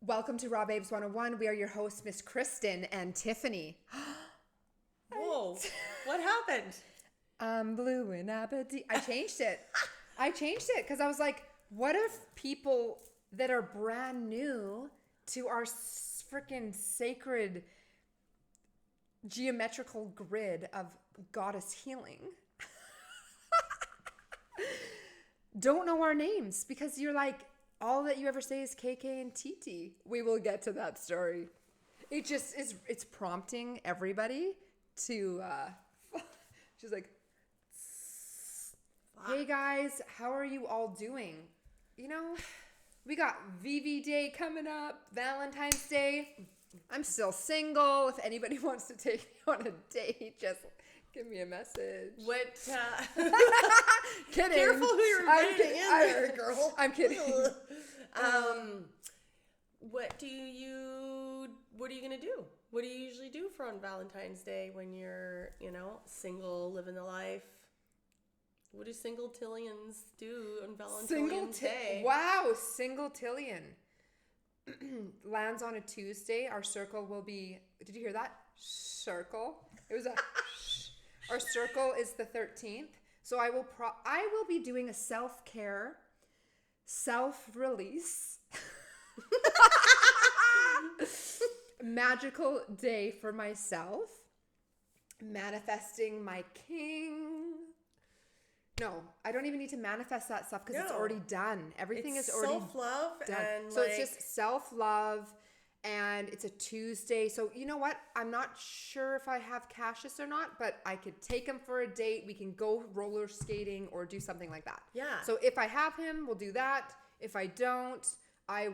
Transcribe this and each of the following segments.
Welcome to Raw Babes 101. We are your hosts, Miss Kristen and Tiffany. Whoa, what happened? I'm blue and Aberdeen. I changed it because I was like, what if people that are brand new to our freaking sacred geometrical grid of goddess healing don't know our names? Because you're like, all that you ever say is KK and TT. We will get to that story. It just is, it's prompting everybody to, she's like, hey guys, how are you all doing? You know, we got VV Day coming up, Valentine's Day. I'm still single. If anybody wants to take me on a date, just give me a message. What? Kidding. Careful who you're inviting in there, girl. I'm kidding. What are you gonna do? What do you usually do for on Valentine's Day when you're, single, living the life? What do single-tillions do on Valentine's Day? Wow, single-tillion. Lands on a Tuesday. Our circle will be, did you hear that? Circle. It was a Our circle is the 13th. So I will be doing a self-care, self-release, magical day for myself, manifesting my king. No, I don't even need to manifest that stuff because it's already done. Everything is already self-love done. and so it's just self-love, and it's a Tuesday. So you know what? I'm not sure if I have Cassius or not, but I could take him for a date. We can go roller skating or do something like that. Yeah. So if I have him, we'll do that. If I don't, I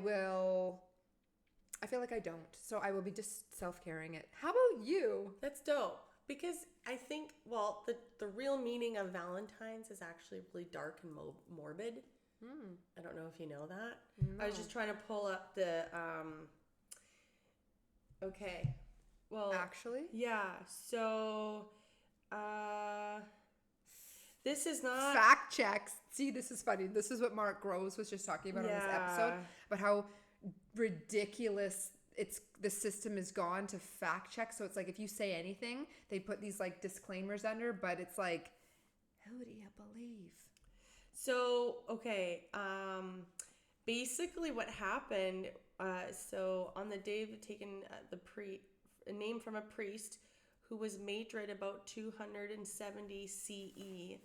feel like I don't. So I will be just self-caring it. How about you? That's dope. Because I think, the real meaning of Valentine's is actually really dark and morbid. I don't know if you know that. No. I was just trying to pull up the, okay. Well, Actually? Yeah. So, this is not... Fact checks. See, this is funny. This is what Mark Groves was just talking about on this episode. About how ridiculous the system is gone to fact check. So it's like if you say anything, they put these like disclaimers under, but it's like, who do you believe? So, okay. Basically what happened, so on the day of taking a name from a priest who was made right about 270 CE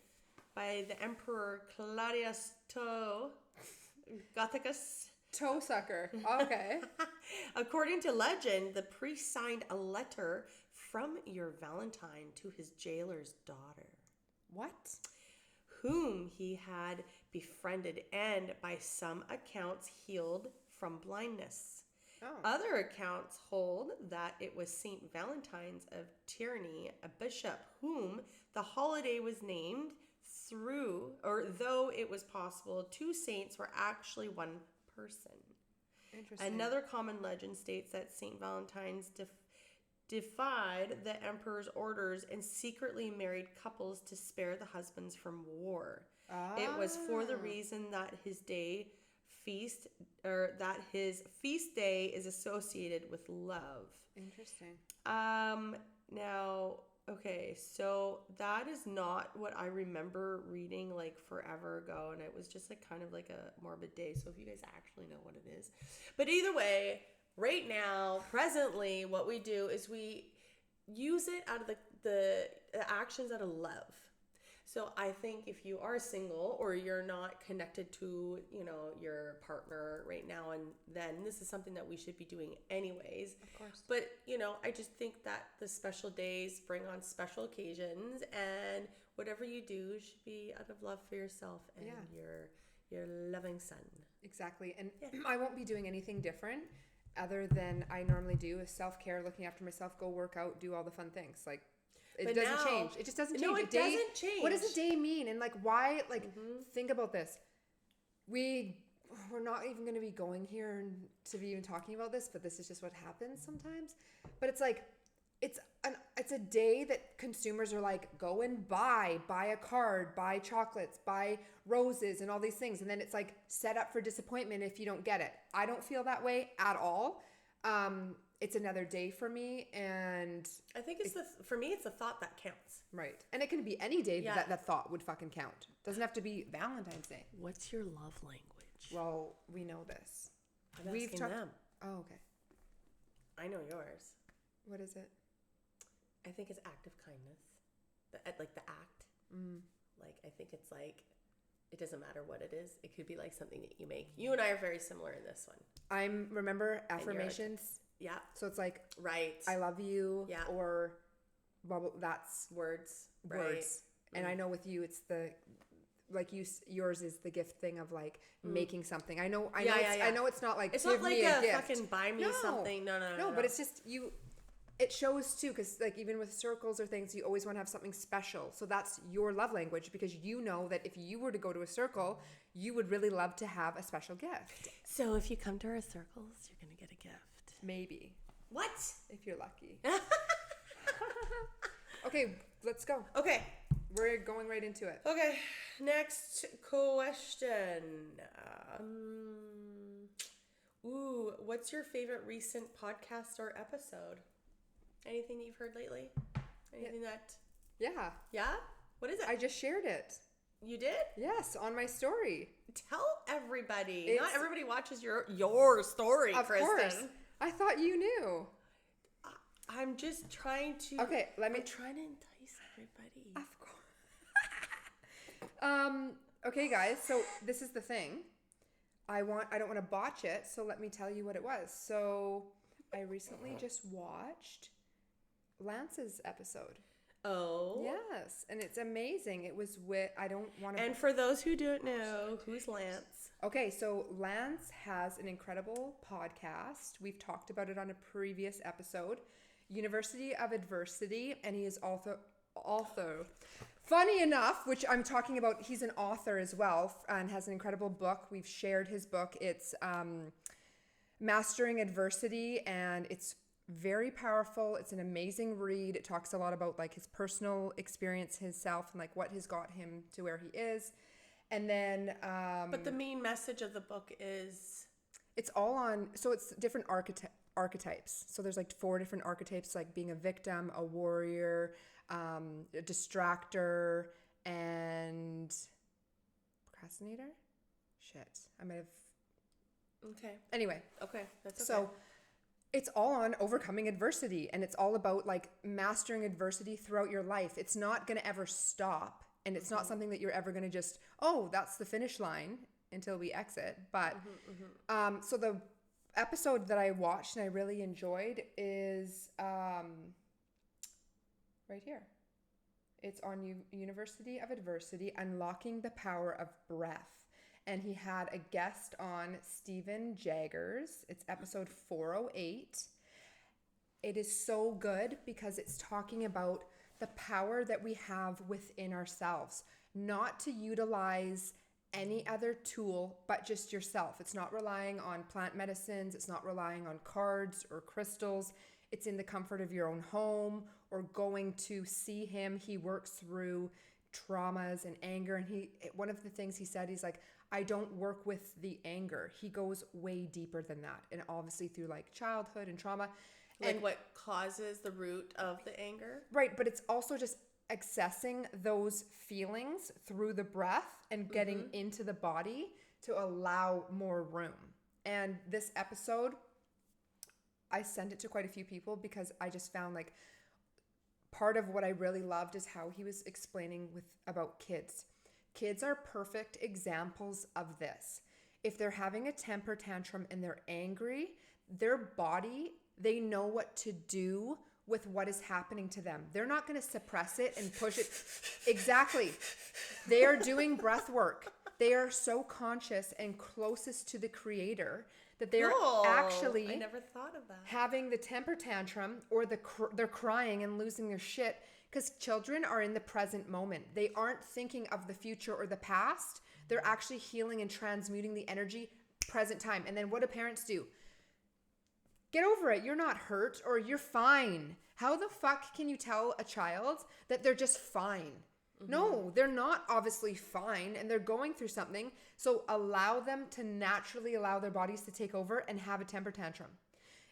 by the Emperor Claudius Gothicus. Toe sucker. Okay. According to legend, the priest signed a letter from your Valentine to his jailer's daughter. What? Whom he had befriended and, by some accounts, healed from blindness. Oh. Other accounts hold that it was Saint Valentine's of Tyranny, a bishop, whom the holiday was named though it was possible two saints were actually one person. Interesting. Another common legend states that Saint Valentine's defied the emperor's orders and secretly married couples to spare the husbands from war. It was for the reason that his feast day is associated with love. Interesting. Now, okay, so that is not what I remember reading like forever ago, and it was just like kind of like a morbid day. So if you guys actually know what it is, but either way, right now, presently, what we do is we use it out of the actions out of love. So I think if you are single or you're not connected to, your partner right now, and then this is something that we should be doing anyways. Of course. But, I just think that the special days bring on special occasions, and whatever you do should be out of love for yourself and your loving son. Exactly. And I won't be doing anything different other than I normally do, is self-care, looking after myself, go work out, do all the fun things. Like, it doesn't change. It just doesn't change. No, it doesn't change. What does a day mean? And like, why? Like, think about this. We're not even going to be going here to be even talking about this, but this is just what happens sometimes. But it's like, it's a day that consumers are like, go and buy a card, buy chocolates, buy roses and all these things. And then it's like set up for disappointment if you don't get it. I don't feel that way at all. It's another day for me, and I think for me, it's the thought that counts. Right. And it can be any day that thought would fucking count. Doesn't have to be Valentine's Day. What's your love language? Well, we know this. We've talked them. Oh, okay. I know yours. What is it? I think it's act of kindness. Like the act. Like, I think it's like, it doesn't matter what it is. It could be like something that you make. You and I are very similar in this one. Remember affirmations? Yeah. So it's like, right. I love you. Yeah. Or, well, that's words. Words. Right. And I know with you, it's yours is the gift thing of like making something. I know it's not like, it's give not like me a gift. Fucking buy me something. No. But it's just it shows too, because like even with circles or things, you always want to have something special. So that's your love language, because you know that if you were to go to a circle, you would really love to have a special gift. So if you come to our circles, you're going to get a gift. Maybe. What? If you're lucky. Okay, let's go. Okay. We're going right into it. Okay. Next question. What's your favorite recent podcast or episode? Anything that you've heard lately? Anything that... Yeah. Yeah? What is it? I just shared it. You did? Yes, on my story. Tell everybody. Not everybody watches your story, of Kristen. Course. I thought you knew. I'm just trying to... Okay, I'm trying to entice everybody. Of course. Okay, guys, so this is the thing. I don't want to botch it, so let me tell you what it was. So I recently just watched Lance's episode. Oh. Yes, and it's amazing. It was with, I don't want to... And for those who don't know, who's Lance? Okay, so Lance has an incredible podcast. We've talked about it on a previous episode, University of Adversity, and he is also funny enough, which I'm talking about, he's an author as well and has an incredible book. We've shared his book. It's Mastering Adversity, and it's very powerful. It's an amazing read. It talks a lot about like his personal experience himself and like what has got him to where he is. And then but the main message of the book is it's all on, so it's different archetypes. So there's like 4 different archetypes, like being a victim, a warrior, a distractor, and procrastinator. Shit, I might have. Okay. Anyway. Okay, that's okay. So it's all on overcoming adversity, and it's all about like mastering adversity throughout your life. It's not going to ever stop, and it's not something that you're ever going to just, oh, that's the finish line until we exit. But so the episode that I watched and I really enjoyed is right here. It's on University of Adversity, Unlocking the Power of Breath. And he had a guest on, Stephen Jaggers. It's episode 408. It is so good because it's talking about the power that we have within ourselves, not to utilize any other tool but just yourself. It's not relying on plant medicines. It's not relying on cards or crystals. It's in the comfort of your own home or going to see him. He works through traumas and anger. And one of the things he said, he's like, I don't work with the anger. He goes way deeper than that. And obviously through like childhood and trauma. Like what causes the root of the anger? Right. But it's also just accessing those feelings through the breath and getting into the body to allow more room. And this episode, I sent it to quite a few people because I just found like part of what I really loved is how he was explaining about kids. Kids are perfect examples of this. If they're having a temper tantrum and they're angry, their body, they know what to do with what is happening to them. They're not going to suppress it and push it. Exactly. They are doing breath work. They are so conscious and closest to the creator that they are actually I never thought of that. Having the temper tantrum or they're crying and losing their shit. Because children are in the present moment. They aren't thinking of the future or the past. They're actually healing and transmuting the energy present time. And then what do parents do? get over it. You're not hurt or you're fine. How the fuck can you tell a child that they're just fine? No, they're not obviously fine and they're going through something. So allow them to naturally allow their bodies to take over and have a temper tantrum.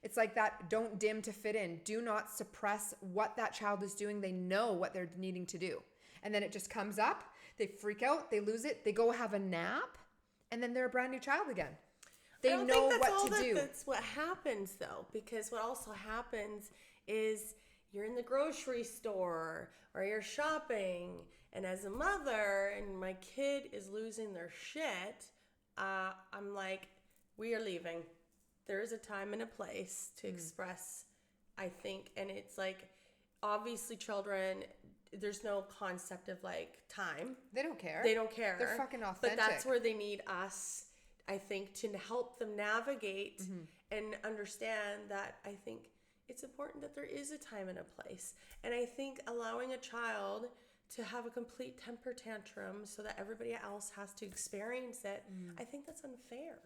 It's like that don't dim to fit in. Do not suppress what that child is doing. They know what they're needing to do. And then it just comes up. They freak out. They lose it. They go have a nap. And then they're a brand new child again. They know what to do. That's what happens though. Because what also happens is you're in the grocery store or you're shopping. And as a mother and my kid is losing their shit, I'm like, we are leaving. There is a time and a place to express, I think. And it's like, obviously children, there's no concept of like time. They don't care. They don't care. They're fucking authentic. But that's where they need us, I think, to help them navigate and understand that I think it's important that there is a time and a place. And I think allowing a child to have a complete temper tantrum so that everybody else has to experience it, I think that's unfair.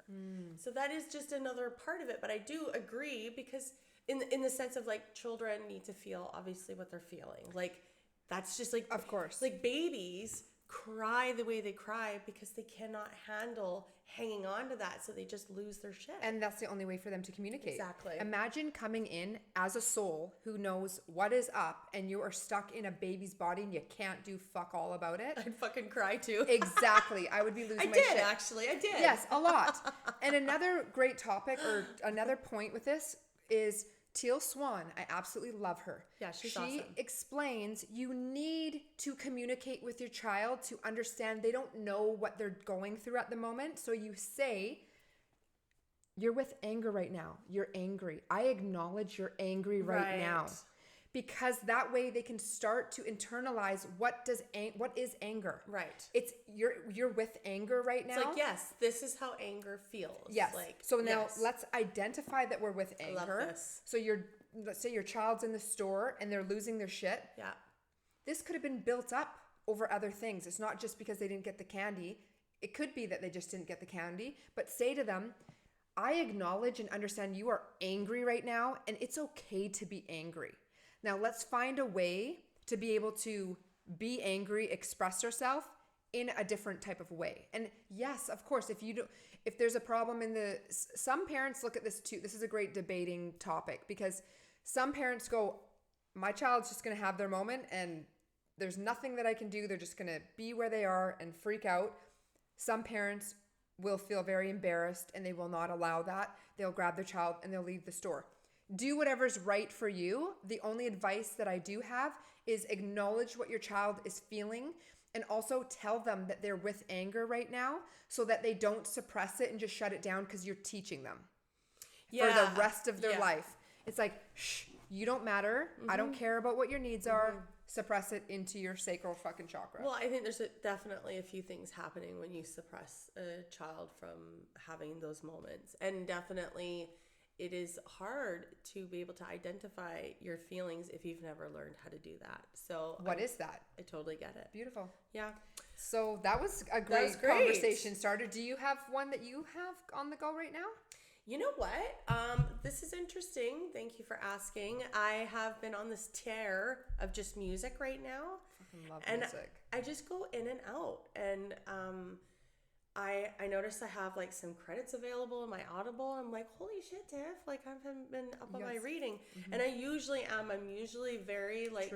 So that is just another part of it. But I do agree because in the sense of like children need to feel obviously what they're feeling. Like that's just like, of course, like babies cry the way they cry because they cannot handle hanging on to that, so they just lose their shit. And that's the only way for them to communicate. Exactly. Imagine coming in as a soul who knows what is up and you are stuck in a baby's body and you can't do fuck all about it. I'd fucking cry too. Exactly. I would be losing my shit. I did. Yes, a lot. And another great topic or another point with this is Teal Swan. I absolutely love her. Yeah, she's awesome. She explains you need to communicate with your child to understand they don't know what they're going through at the moment. So you say, you're with anger right now. You're angry. I acknowledge you're angry right now. Because that way they can start to internalize what is anger. Right. It's you're with anger right now. It's like, yes, this is how anger feels. Yes. Like, so now let's identify that we're with anger. I love this. So let's say your child's in the store and they're losing their shit. Yeah. This could have been built up over other things. It's not just because they didn't get the candy. It could be that they just didn't get the candy. But say to them, I acknowledge and understand you are angry right now and it's okay to be angry. Now let's find a way to be able to be angry, express yourself in a different type of way. And yes, of course, if there's a problem some parents look at this too. This is a great debating topic because some parents go, my child's just going to have their moment and there's nothing that I can do. They're just going to be where they are and freak out. Some parents will feel very embarrassed and they will not allow that. They'll grab their child and they'll leave the store. Do whatever's right for you. The only advice that I do have is acknowledge what your child is feeling and also tell them that they're with anger right now so that they don't suppress it and just shut it down because you're teaching them for the rest of their life. It's like, shh, you don't matter. I don't care about what your needs are. Suppress it into your sacral fucking chakra. Well, I think there's definitely a few things happening when you suppress a child from having those moments. And definitely it is hard to be able to identify your feelings if you've never learned how to do that. So what is that? I totally get it. Beautiful. Yeah. So that was a great conversation starter. Do you have one that you have on the go right now? You know what? This is interesting. Thank you for asking. I have been on this tear of just music right now. I love music. I just go in and out. And I noticed I have like some credits available in my Audible. I'm like, holy shit, Tiff! Like I haven't been up on my reading, and I usually am. I'm usually very like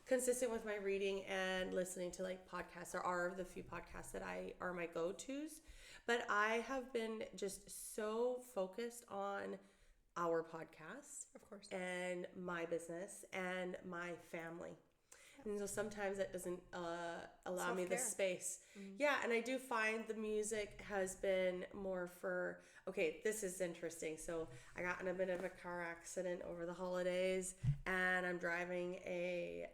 consistent with my reading and listening to like podcasts. There are the few podcasts that are my go-tos, but I have been just so focused on our podcast, of course, and my business and my family. And so sometimes that doesn't allow Self-care. Me the space. Yeah, and I do find the music has been more for, okay, this is interesting. So I got in a bit of a car accident over the holidays, and I'm driving a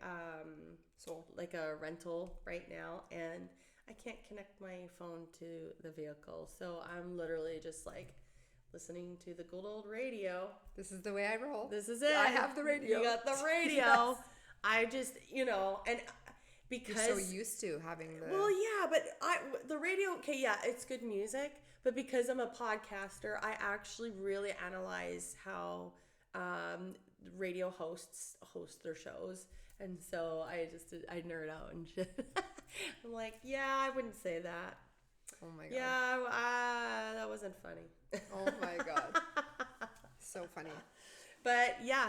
rental right now, and I can't connect my phone to the vehicle. So I'm literally just like listening to the good old radio. This is the way I roll. This is it. I have the radio. You got the radio. Yes. I just, and because you're so used to having the. Well, yeah, but the radio, okay, yeah, it's good music, but because I'm a podcaster, I actually really analyze how radio hosts host their shows. And so I nerd out and shit. I'm like, yeah, I wouldn't say that. Oh my God. Yeah, that wasn't funny. Oh my God. So funny. But yeah,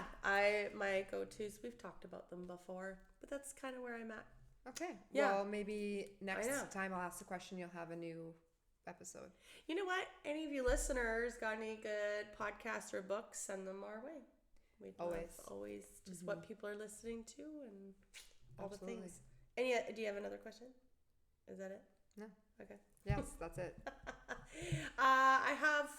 my go-tos, we've talked about them before, but that's kind of where I'm at. Okay. Yeah. Well, maybe next time I'll ask the question, you'll have a new episode. You know what? Any of you listeners got any good podcasts or books, send them our way. We'd always just what people are listening to and all the things. Do you have another question? Is that it? No. Okay. Yes, that's it. I have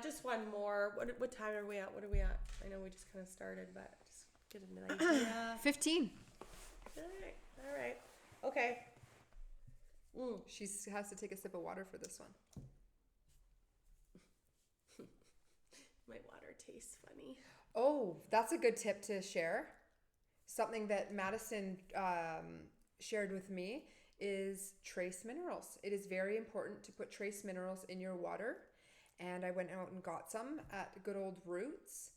just one more. What time are we at? What are we at? I know we just kind of started, but just get an idea. 15. All right. Okay. She has to take a sip of water for this one. My water tastes funny. Oh, that's a good tip to share. Something that Madison shared with me is trace minerals. It is very important to put trace minerals in your water. And I went out and got some at good old Roots.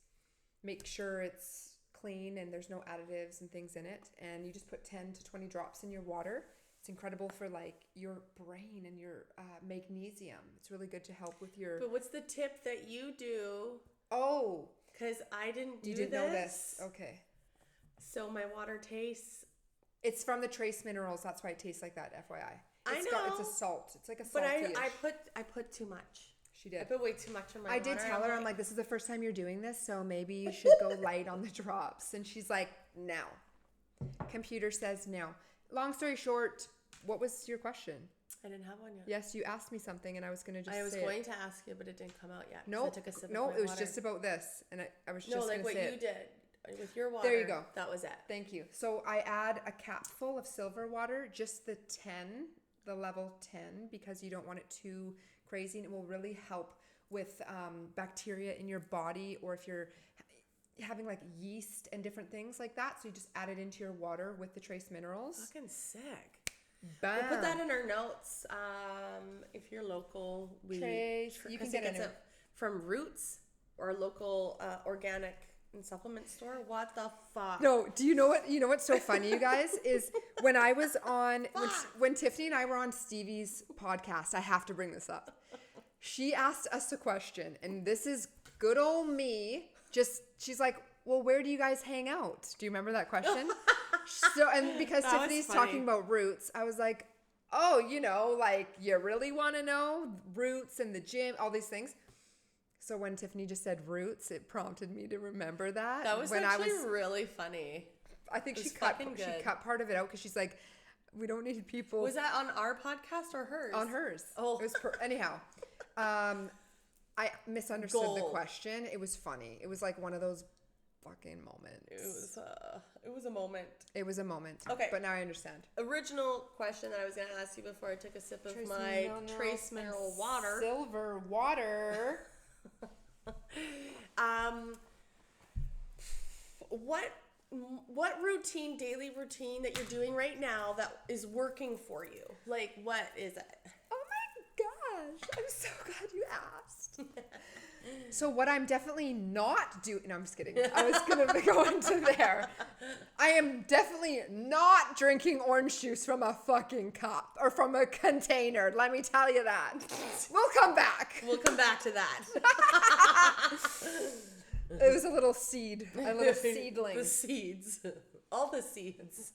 Make sure it's clean and there's no additives and things in it. And you just put 10 to 20 drops in your water. It's incredible for like your brain and your magnesium. It's really good to help with your... But what's the tip that you do? Oh. Because I didn't do this. You didn't know this. Okay. So my water tastes... It's from the trace minerals. That's why it tastes like that, FYI. It's a salt. It's like a But salty-ish. I put too much. She did. I put way too much in my water. I did tell her, I'm like, this is the first time you're doing this, so maybe you should go light on the drops. And she's like, no. Computer says no. Long story short, what was your question? I didn't have one yet. Yes, you asked me something, and I was going to just say I was going to ask you, but it didn't come out yet. No, I took a sip no, of my it was water. just about this, and I was just going to say what you did with your water. There you go. That was it. Thank you. So I add a capful of silver water, just the level 10, because you don't want it too crazy, and it will really help with bacteria in your body, or if you're having like yeast and different things like that. So you just add it into your water with the trace minerals. Fucking sick. Bam. We'll put that in our notes. If you're local, Trace, you can get it from Roots or local organic and supplement store. What the fuck? No, do you know what? You know what's so funny, you guys, is when I was on when Tiffany and I were on Stevie's podcast. I have to bring this up. She asked us a question, and this is good old me. She's like, well, where do you guys hang out? Do you remember that question? So, and because Tiffany's talking about Roots, I was like, oh, like you really want to know Roots and the gym, all these things. So when Tiffany just said Roots, it prompted me to remember that. That was actually really funny. I think she cut part of it out because she's like, we don't need people. Was that on our podcast or hers? On hers. Oh, it was anyhow. I misunderstood the question. It was funny. It was like one of those fucking moments. It was a moment. It was a moment. Okay. But now I understand. Original question that I was going to ask you before I took a sip of my trace mineral water. Silver water. What daily routine that you're doing right now that is working for you? Like, what is it? Oh my gosh. I'm so glad you asked. So what I'm definitely not doing... No, I'm just kidding. I was going to go into there. I am definitely not drinking orange juice from a fucking cup or from a container. Let me tell you that. We'll come back. We'll come back to that. It was a little seed. A little seedling. The seeds. All the seeds.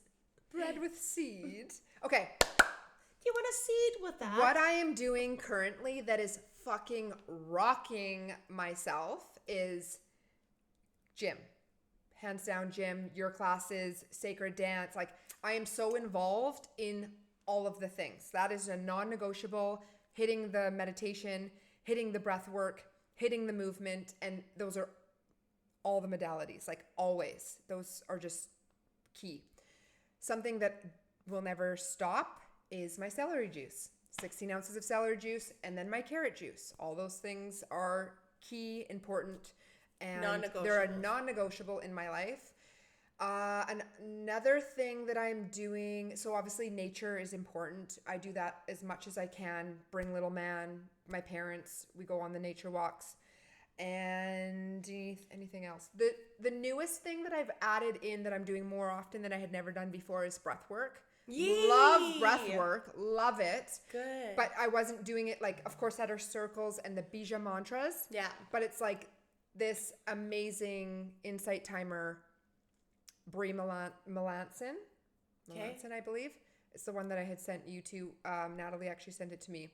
Bread with seed. Okay. You want a seed with that? What I am doing currently that is fucking rocking myself is gym. Hands down gym, your classes, sacred dance. Like, I am so involved in all of the things. That is a non-negotiable. Hitting the meditation, hitting the breath work, hitting the movement, and those are all the modalities, like always. Those are just key. Something that will never stop is my celery juice. 16 ounces of celery juice, and then my carrot juice. All those things are key, important, and they're a non-negotiable in my life. Another thing that I'm doing, so obviously nature is important. I do that as much as I can. Bring little man, my parents, we go on the nature walks. And anything anything else. The newest thing that I've added in that I'm doing more often than I had never done before is breath work. Yay! Love breath work. Love it. Good. But I wasn't doing it like, of course, at our circles and the Bija mantras. Yeah. But it's like this amazing insight timer, Brie Melanson. Okay. Melanson, I believe. It's the one that I had sent you to. Natalie actually sent it to me.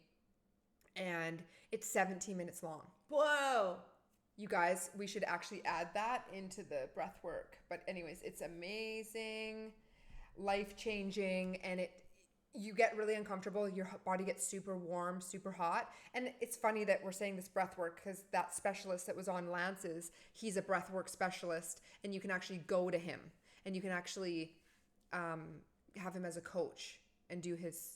And it's 17 minutes long. Whoa. You guys, we should actually add that into the breath work. But anyways, it's amazing, life-changing, and you get really uncomfortable. Your body gets super warm, super hot. And it's funny that we're saying this breath work because that specialist that was on Lance's, he's a breath work specialist, and you can actually go to him and you can actually have him as a coach and do his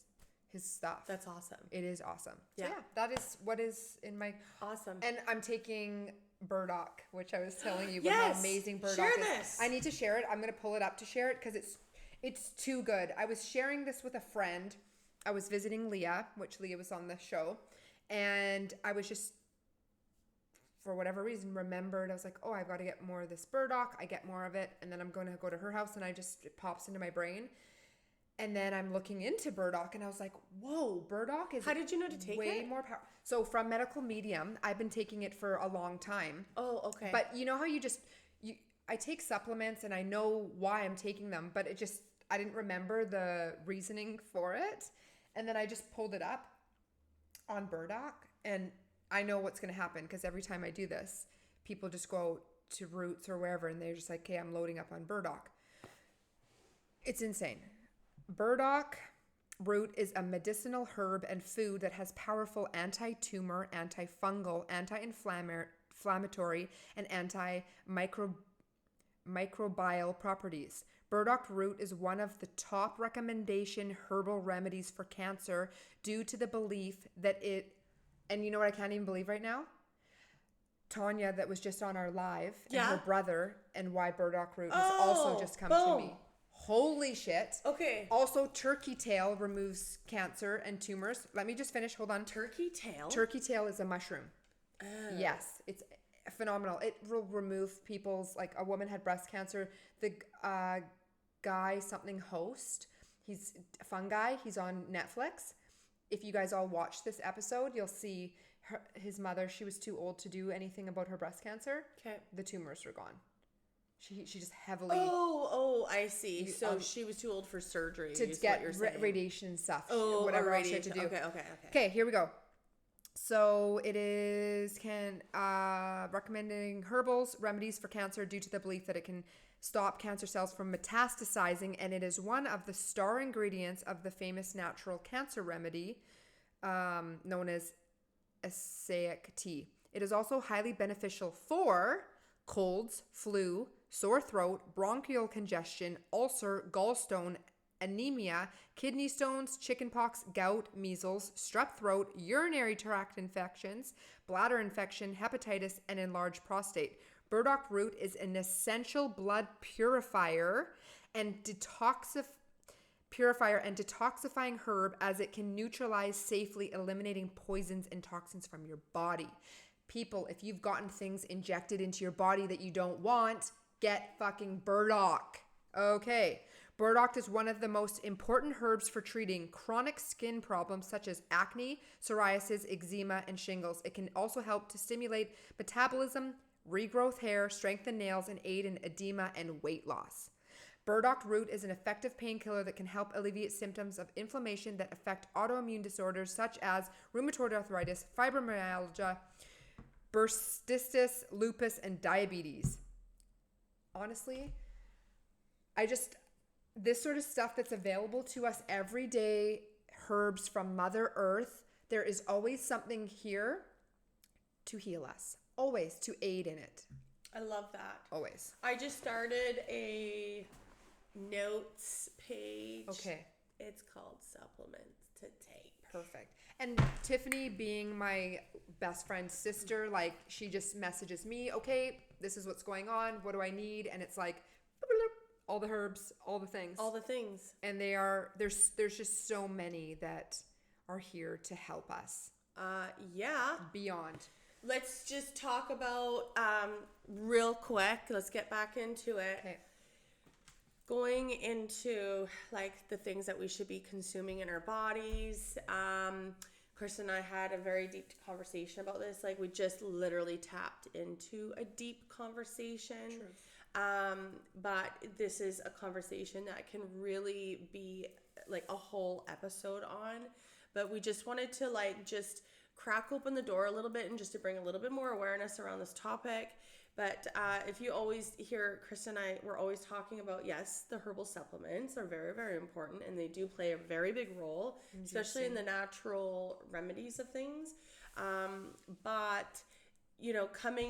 stuff. That's awesome. It is awesome. Yeah. So that is what is in my... Awesome. And I'm taking Burdock, which I was telling you about how amazing Burdock share is. this. I need to share it. I'm going to pull it up to share it because it's too good. I was sharing this with a friend. I was visiting Leah, which Leah was on the show. And I was just, for whatever reason, remembered. I was like, oh, I've got to get more of this Burdock. I get more of it. And then I'm going to go to her house and it pops into my brain. And then I'm looking into Burdock and I was like, whoa, Burdock is How did you know to take way it? more power. So from Medical Medium, I've been taking it for a long time. Oh, okay. But you know how I take supplements and I know why I'm taking them, but I didn't remember the reasoning for it. And then I just pulled it up on Burdock and I know what's going to happen because every time I do this, people just go to Roots or wherever and they're just like, okay, I'm loading up on Burdock. It's insane. Burdock root is a medicinal herb and food that has powerful anti-tumor, antifungal, anti-inflammatory, and antimicrobial properties. Burdock root is one of the top recommendation herbal remedies for cancer due to the belief that and you know what I can't even believe right now? Tanya, that was just on our live, and her brother, and why Burdock root has also just come to me. Holy shit. Okay. Also, turkey tail removes cancer and tumors. Let me just finish. Hold on. Turkey tail? Turkey tail is a mushroom. Yes. It's phenomenal. It will remove people's, like a woman had breast cancer. The guy, something host, he's fungi. He's on Netflix. If you guys all watch this episode, you'll see his mother. She was too old to do anything about her breast cancer. Okay. The tumors were gone. She just heavily... Oh, I see. So she was too old for surgery. To get radiation stuff. Whatever radiation. else she had to do. Okay. Okay, here we go. So it is recommending herbals, remedies for cancer due to the belief that it can stop cancer cells from metastasizing, and it is one of the star ingredients of the famous natural cancer remedy known as Acaic tea. It is also highly beneficial for colds, flu, sore throat, bronchial congestion, ulcer, gallstone, anemia, kidney stones, chickenpox, gout, measles, strep throat, urinary tract infections, bladder infection, hepatitis, and enlarged prostate. Burdock root is an essential blood purifier and detoxifying herb as it can neutralize safely, eliminating poisons and toxins from your body. People, if you've gotten things injected into your body that you don't want, get fucking Burdock. Okay. Burdock is one of the most important herbs for treating chronic skin problems such as acne, psoriasis, eczema, and shingles. It can also help to stimulate metabolism, regrowth hair, strengthen nails, and aid in edema and weight loss. Burdock root is an effective painkiller that can help alleviate symptoms of inflammation that affect autoimmune disorders such as rheumatoid arthritis, fibromyalgia, bursitis, lupus, and diabetes. Honestly, this sort of stuff that's available to us every day, herbs from Mother Earth, there is always something here to heal us. Always to aid in it. I love that. Always. I just started a notes page. Okay. It's called Supplements to Take. Perfect. And Tiffany, being my best friend's sister, like she just messages me, okay, this is what's going on. What do I need? And it's like all the herbs, all the things. And there's just so many that are here to help us. Yeah. Beyond. let's just talk about real quick. Let's get back into it. Okay. Going into like the things that we should be consuming in our bodies. Kristen and I had a very deep conversation about this. Like we just literally tapped into a deep conversation. True. But this is a conversation that can really be like a whole episode on. But we just wanted to like just crack open the door a little bit and just to bring a little bit more awareness around this topic. But if you always hear Kristen and I, we're always talking about, yes, the herbal supplements are very, very important, and they do play a very big role, especially in the natural remedies of things. But, you know,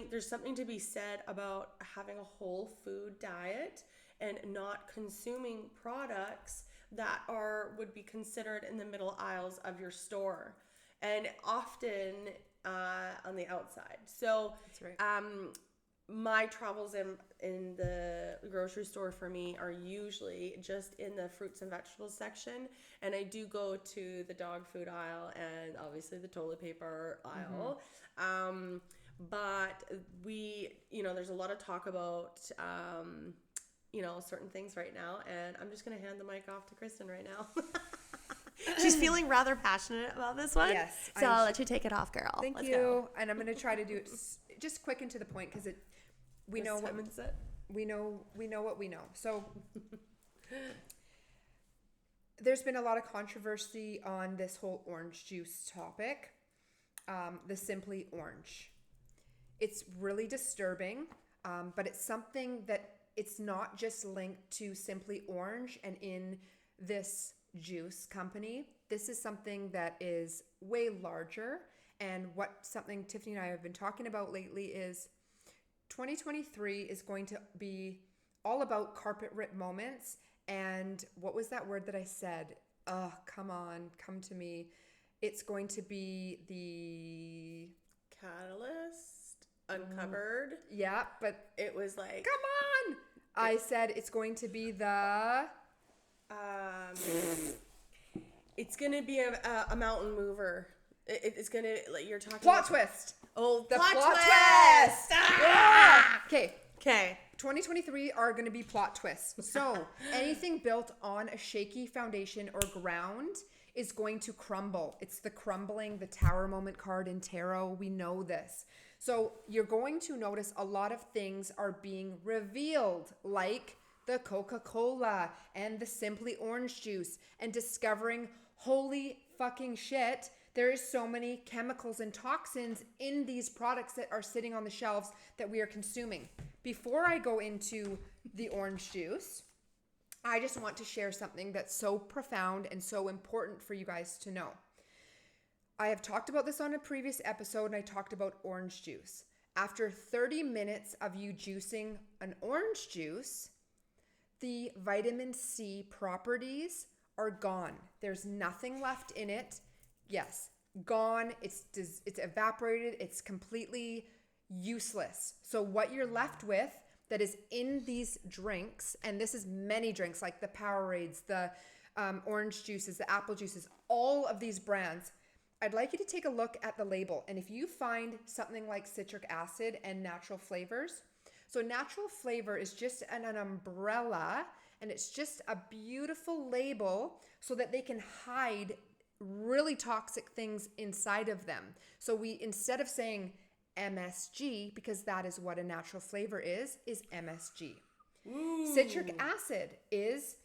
there's something to be said about having a whole food diet and not consuming products that would be considered in the middle aisles of your store, and often on the outside. So, that's right. My travels in the grocery store for me are usually just in the fruits and vegetables section, and I do go to the dog food aisle and obviously the toilet paper aisle. But there's a lot of talk about certain things right now, and I'm just gonna hand the mic off to Kristen right now. She's feeling rather passionate about this one. Yes. So I'll let you take it off, girl. Thank you. Go. And I'm going to try to do it just quick and to the point, because we know what we know. So there's been a lot of controversy on this whole orange juice topic. The Simply Orange. It's really disturbing, but it's something that it's not just linked to Simply Orange and in this juice company. This is something that is way larger, and something Tiffany and I have been talking about lately is 2023 is going to be all about carpet rip moments. And what was that word that I said? Come to me. It's going to be the catalyst uncovered. Yeah, but it was like, come on. I said it's going to be the it's gonna be a mountain mover. It's gonna, like, you're talking plot twist. Oh, the plot twist. Okay. 2023 are going to be plot twists. So anything built on a shaky foundation or ground is going to crumble. It's the crumbling, the tower moment card in tarot. We know this. So you're going to notice a lot of things are being revealed, like the Coca-Cola and the Simply Orange juice, and discovering, holy fucking shit, there is so many chemicals and toxins in these products that are sitting on the shelves that we are consuming. Before I go into the orange juice, I just want to share something that's so profound and so important for you guys to know. I have talked about this on a previous episode, and I talked about orange juice. After 30 minutes of you juicing an orange juice, the vitamin C properties are gone. There's nothing left in it. Yes, gone. It's evaporated. It's completely useless. So what you're left with that is in these drinks, and this is many drinks like the Powerades, the orange juices, the apple juices, all of these brands, I'd like you to take a look at the label. And if you find something like citric acid and natural flavors, so natural flavor is just an umbrella, and it's just a beautiful label so that they can hide really toxic things inside of them. So we, instead of saying MSG, because that is what a natural flavor is MSG. Ooh. Citric acid is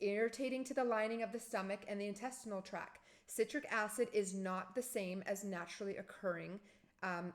irritating to the lining of the stomach and the intestinal tract. Citric acid is not the same as naturally occurring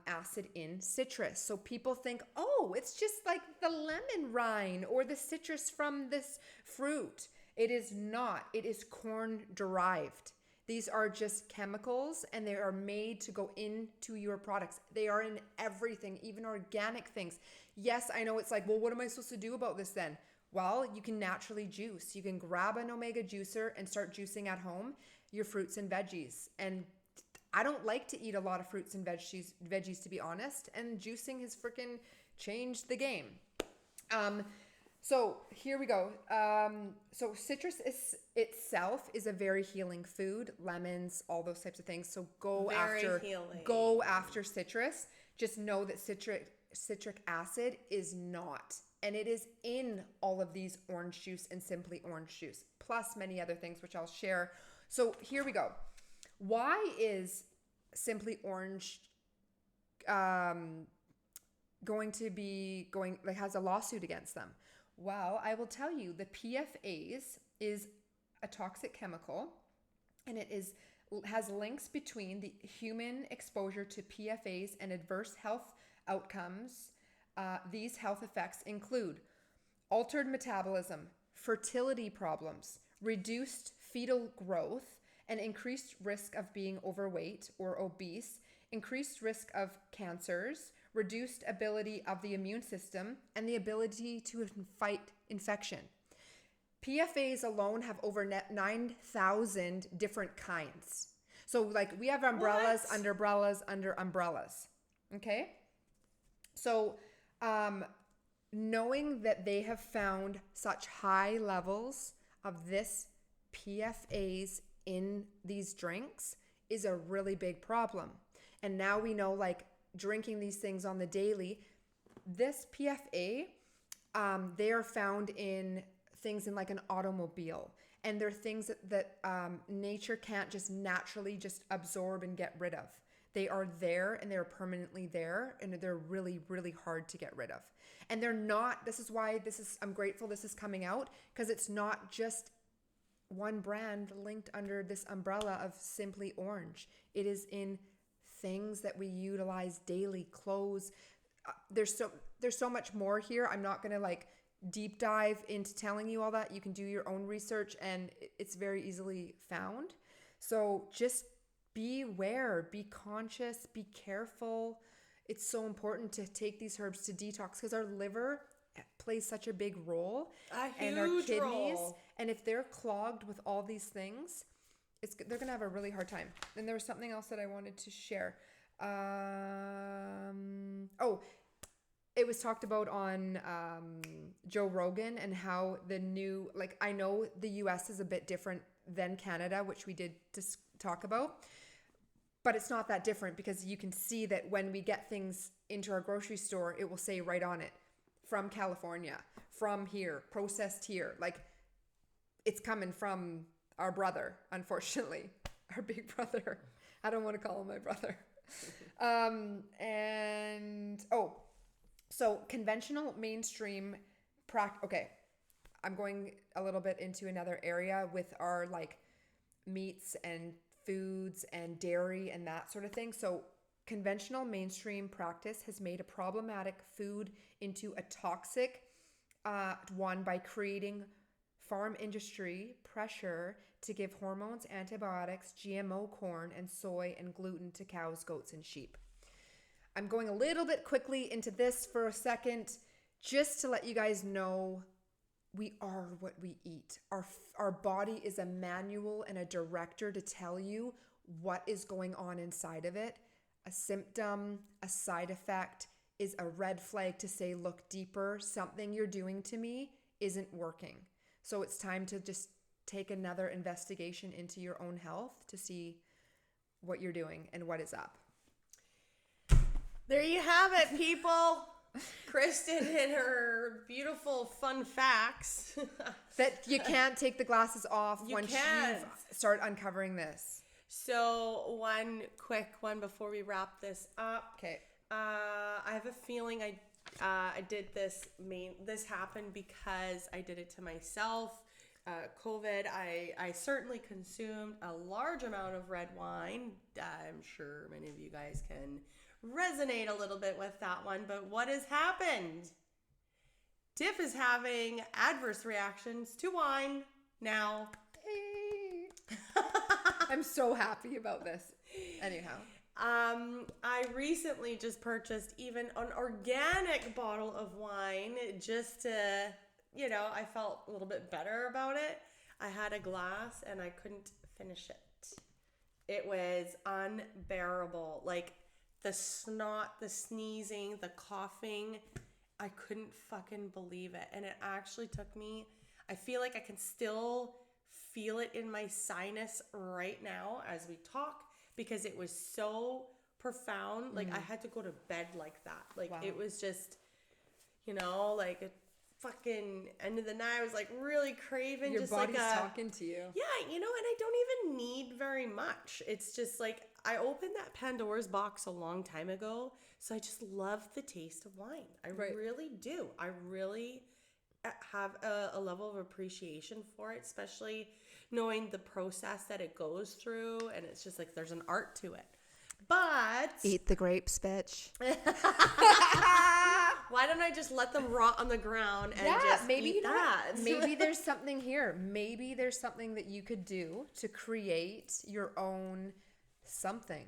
acid in citrus. So people think, oh, it's just like the lemon rind or the citrus from this fruit. It is not. It is corn derived. These are just chemicals, and they are made to go into your products. They are in everything, even organic things. Yes, I know it's like, well, what am I supposed to do about this then? Well, you can naturally juice. You can grab an omega juicer and start juicing at home your fruits and veggies. And I don't like to eat a lot of fruits and veggies, to be honest. And juicing has freaking changed the game. So here we go. So citrus itself is a very healing food. Lemons, all those types of things. So go after citrus. Just know that citric acid is not, and it is in all of these orange juice and Simply Orange juice, plus many other things which I'll share. So here we go. Why is Simply Orange going to be has a lawsuit against them? Well, I will tell you, the PFAS is a toxic chemical, and it has links between the human exposure to PFAS and adverse health outcomes. These health effects include altered metabolism, fertility problems, reduced fetal growth, an increased risk of being overweight or obese, increased risk of cancers, reduced ability of the immune system, and the ability to fight infection. PFAs alone have over 9,000 different kinds. So like we have umbrellas, under umbrellas. Okay? So knowing that they have found such high levels of this PFAs in these drinks is a really big problem. And now we know, like, drinking these things on the daily, this PFA, they are found in things in like an automobile, and they're things that nature can't just naturally just absorb and get rid of. They are there, and they're permanently there, and they're really, really hard to get rid of. And they're not, this is why I'm grateful this is coming out, because it's not just one brand linked under this umbrella of Simply Orange. It is in things that we utilize daily, clothes. There's so much more here. I'm not going to like deep dive into telling you all that. You can do your own research, and it's very easily found. So just be aware, be conscious, be careful. It's so important to take these herbs to detox, because our liver plays such a big role, and our kidneys role. And if they're clogged with all these things, they're gonna have a really hard time. And there was something else that I wanted to share. It was talked about on Joe Rogan, and how the new, like, I know the US is a bit different than Canada, which we did talk about, but it's not that different, because you can see that when we get things into our grocery store, it will say right on it, from California, from here, processed here. Like, it's coming from our brother, unfortunately, our big brother. I don't want to call him my brother. So conventional mainstream okay, I'm going a little bit into another area with our like meats and foods and dairy and that sort of thing. So conventional mainstream practice has made a problematic food into a toxic one by creating farm industry pressure to give hormones, antibiotics, GMO corn and soy and gluten to cows, goats, and sheep. I'm going a little bit quickly into this for a second, just to let you guys know we are what we eat. Our body is a manual and a director to tell you what is going on inside of it. A symptom, a side effect is a red flag to say, look deeper. Something you're doing to me isn't working. So it's time to just take another investigation into your own health to see what you're doing and what is up. There you have it, people. Kristen and her beautiful fun facts. That you can't take the glasses off once you start uncovering this. So one quick one before we wrap this up. Okay. I have a feeling I did this. This happened because I did it to myself. COVID, I certainly consumed a large amount of red wine. I'm sure many of you guys can resonate a little bit with that one. But what has happened? Tiff is having adverse reactions to wine now. I'm so happy about this. Anyhow. I recently just purchased even an organic bottle of wine just to, I felt a little bit better about it. I had a glass and I couldn't finish it. It was unbearable. Like the snot, the sneezing, the coughing, I couldn't fucking believe it. And it actually took me, I feel like I can still feel it in my sinus right now as we talk, because it was so profound. Like I had to go to bed like that. Like it was just, like a fucking end of the night. I was like really craving. Your just body's like talking to you. Yeah, and I don't even need very much. It's just like I opened that Pandora's box a long time ago, so I just love the taste of wine. I really do. I really have a level of appreciation for it, especially knowing the process that it goes through, and it's just like there's an art to it. But eat the grapes, bitch. Why don't I just let them rot on the ground and just maybe eat that? Maybe there's something here. Maybe there's something that you could do to create your own something.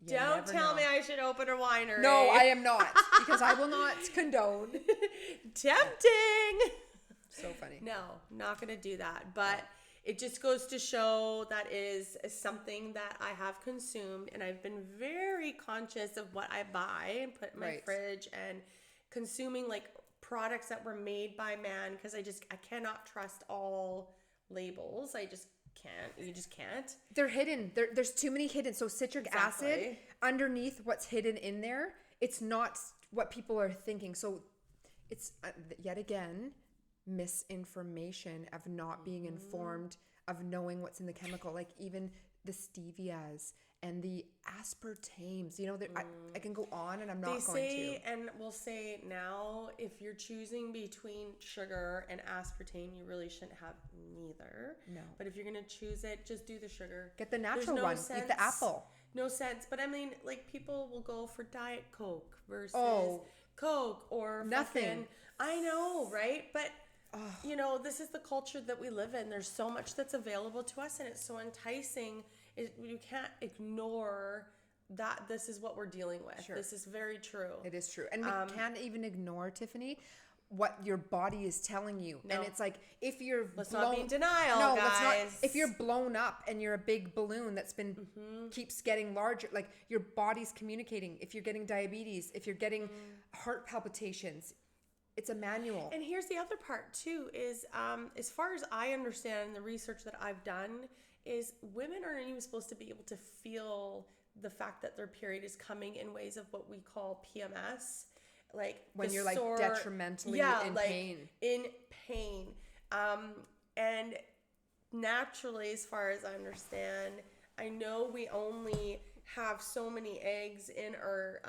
Don't tell me I should open a winery. No, I am not, because I will not condone. Tempting. So funny. No, not going to do that. But it just goes to show that is something that I have consumed, and I've been very conscious of what I buy and put in my fridge, and consuming like products that were made by man, because I cannot trust all labels. I just can't. You just can't. They're hidden. There's too many hidden. So citric acid, underneath what's hidden in there, it's not what people are thinking. So it's yet again misinformation of not being informed, of knowing what's in the chemical, like even the stevias and the aspartames. I can go on, and I'm not going to. And we'll say now, if you're choosing between sugar and aspartame, you really shouldn't have neither. No. But if you're going to choose it, just do the sugar. Get the natural one. Eat the apple. No sense. But I mean, like, people will go for Diet Coke versus Coke or nothing. I know, right? But this is the culture that we live in. There's so much that's available to us, and it's so enticing. You can't ignore that this is what we're dealing with. Sure. This is very true. It is true. And we can't even ignore, Tiffany, what your body is telling you. No. And it's like, if you're not be in denial, guys. Let's not. If you're blown up and you're a big balloon that's been keeps getting larger, like your body's communicating. If you're getting diabetes, if you're getting heart palpitations, it's a manual. And here's the other part too, is as far as I understand, the research that I've done is women aren't even supposed to be able to feel the fact that their period is coming in ways of what we call PMS, like when you're like detrimentally in pain. In pain. And naturally, as far as I understand, I know we only have so many eggs in our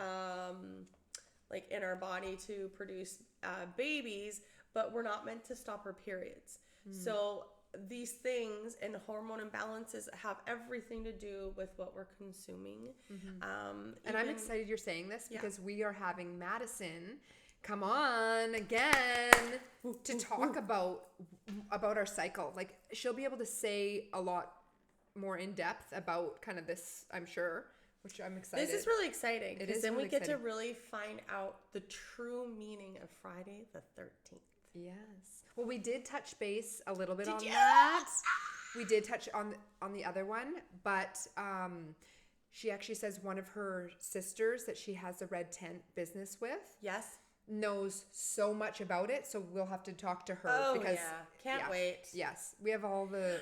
in our body to produce babies, but we're not meant to stop our periods. So these things and hormone imbalances have everything to do with what we're consuming. And I'm excited you're saying this, because we are having Madison come on again to talk about our cycle. Like, she'll be able to say a lot more in depth about kind of this, I'm sure, which I'm excited. This is really exciting, because then really we get to really find out the true meaning of Friday the 13th. Yes. Well, we did touch base a little bit on that. We did touch on the other one, but she actually says one of her sisters that she has a red tent business with. Yes. Knows so much about it, so we'll have to talk to her. Oh, because can't wait. Yes, we have all the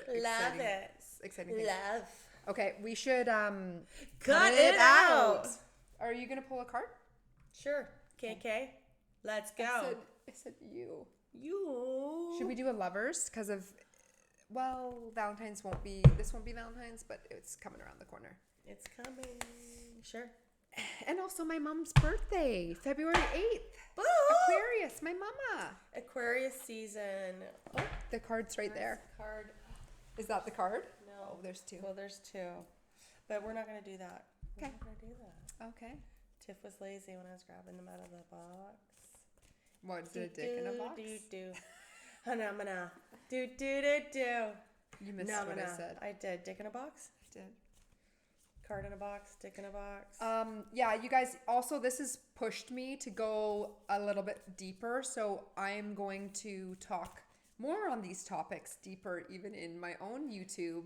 exciting things. Love. Okay, we should cut it out. Are you gonna pull a card? Sure. KK, let's go. I said you. Should we do a lovers? Because of, Valentine's won't be Valentine's, but it's coming around the corner. It's coming. Sure. And also my mom's birthday, February 8th. Boo! Aquarius, my mama. Aquarius season. Oh, the card's right there. Card. Is that the card? No. Oh, there's two. Well, there's two. But we're not going to do that. Okay. We're not going to do that. Okay. Tiff was lazy when I was grabbing them out of the box. What, is it a dick in a box? Phenomena. Do. You missed what I said. I did. Dick in a box? I did. Card in a box, dick in a box. Yeah, you guys, also this has pushed me to go a little bit deeper, so I'm going to talk more on these topics deeper, even in my own YouTube,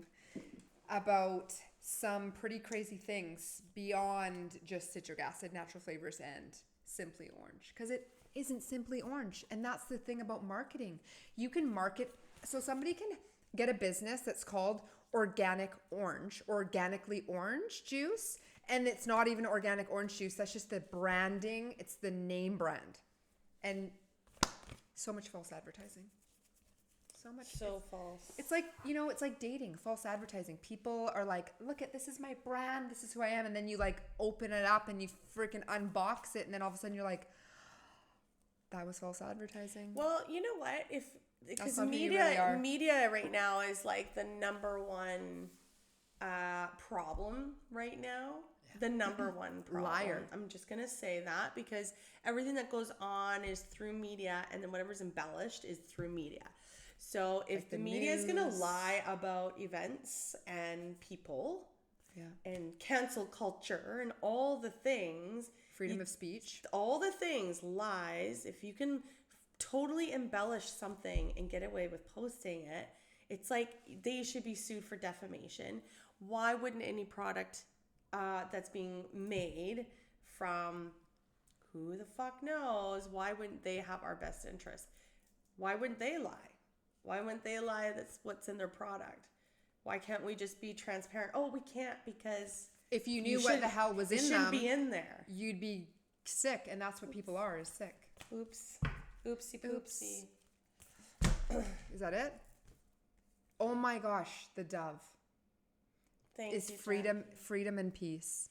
about some pretty crazy things beyond just citric acid, natural flavors, and simply orange, because it isn't simply orange. And that's the thing about marketing. You can market, so somebody can get a business that's called organic orange, organically orange juice, and it's not even organic orange juice. That's just the branding. It's the name brand. And so much false advertising. So much. So false. It's like, you know, it's like dating, false advertising. People are like, look at, this is my brand. This is who I am. And then you like open it up and you freaking unbox it. And then all of a sudden you're like, that was false advertising. Well, you know what? Because really media right now is like the number one problem right now. The number one problem. Liar. I'm just going to say that because everything that goes on is through media, and then whatever's embellished is through media. So if like the media is going to lie about events and people and cancel culture and all the things, freedom of speech, all the things, lies, if you can totally embellish something and get away with posting it, it's like they should be sued for defamation. Why wouldn't any product that's being made from who the fuck knows, why wouldn't they have our best interest? Why wouldn't they lie? Why wouldn't they lie that's what's in their product? Why can't we just be transparent? Oh, we can't because if you knew what the hell was in them, shouldn't be in there. You'd be sick, and that's what people are, is sick. Oops. Oopsie poopsie. Is that it? Oh my gosh, the dove. Thank is you, freedom and peace.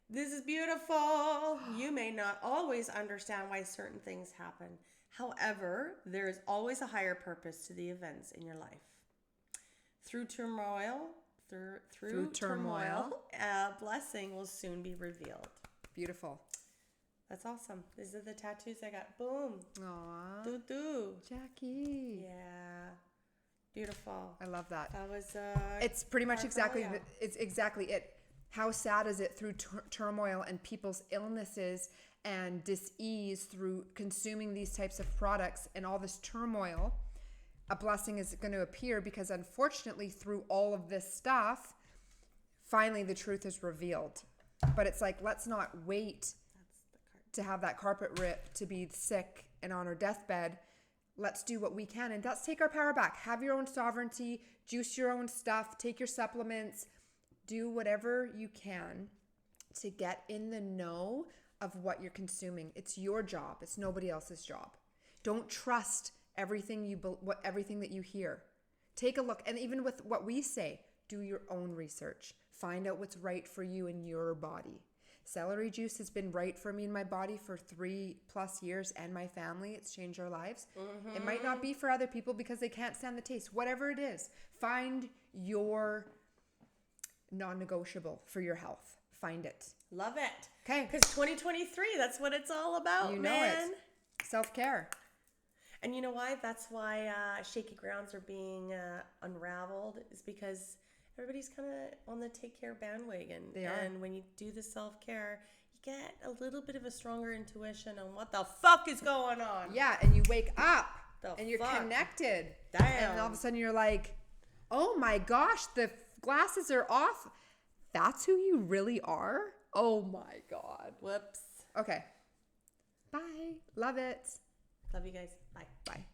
This is beautiful. You may not always understand why certain things happen. However, there is always a higher purpose to the events in your life. Through turmoil, a blessing will soon be revealed. Beautiful. That's awesome. These are the tattoos I got. Boom. Aww. Doo-doo. Jackie. Yeah. Beautiful. I love that. That was it's pretty much exactly it's exactly it. How sad is it through turmoil and people's illnesses and dis-ease through consuming these types of products and all this turmoil, a blessing is going to appear because unfortunately through all of this stuff, finally the truth is revealed. But it's like, let's not wait to have that carpet rip, to be sick and on our deathbed. Let's do what we can, and let's take our power back. Have your own sovereignty, juice your own stuff, take your supplements, do whatever you can to get in the know of what you're consuming. It's your job. It's nobody else's job. Don't trust everything everything that you hear. Take a look, and even with what we say, do your own research. Find out what's right for you in your body. Celery juice has been right for me in my body for 3+ years, and my family. It's changed our lives. Mm-hmm. It might not be for other people because they can't stand the taste. Whatever it is, find your non-negotiable for your health. Find it. Love it. Okay. Because 2023, that's what it's all about, you know man. It. Self-care. And you know why? That's why shaky grounds are being unraveled, is because everybody's kind of on the take care bandwagon. They are. And when you do the self-care, you get a little bit of a stronger intuition on what the fuck is going on. Yeah, and you wake up and you're connected. Damn. And all of a sudden you're like, oh my gosh, the glasses are off. That's who you really are? Oh my God. Whoops. Okay. Bye. Love it. Love you guys. Bye. Bye.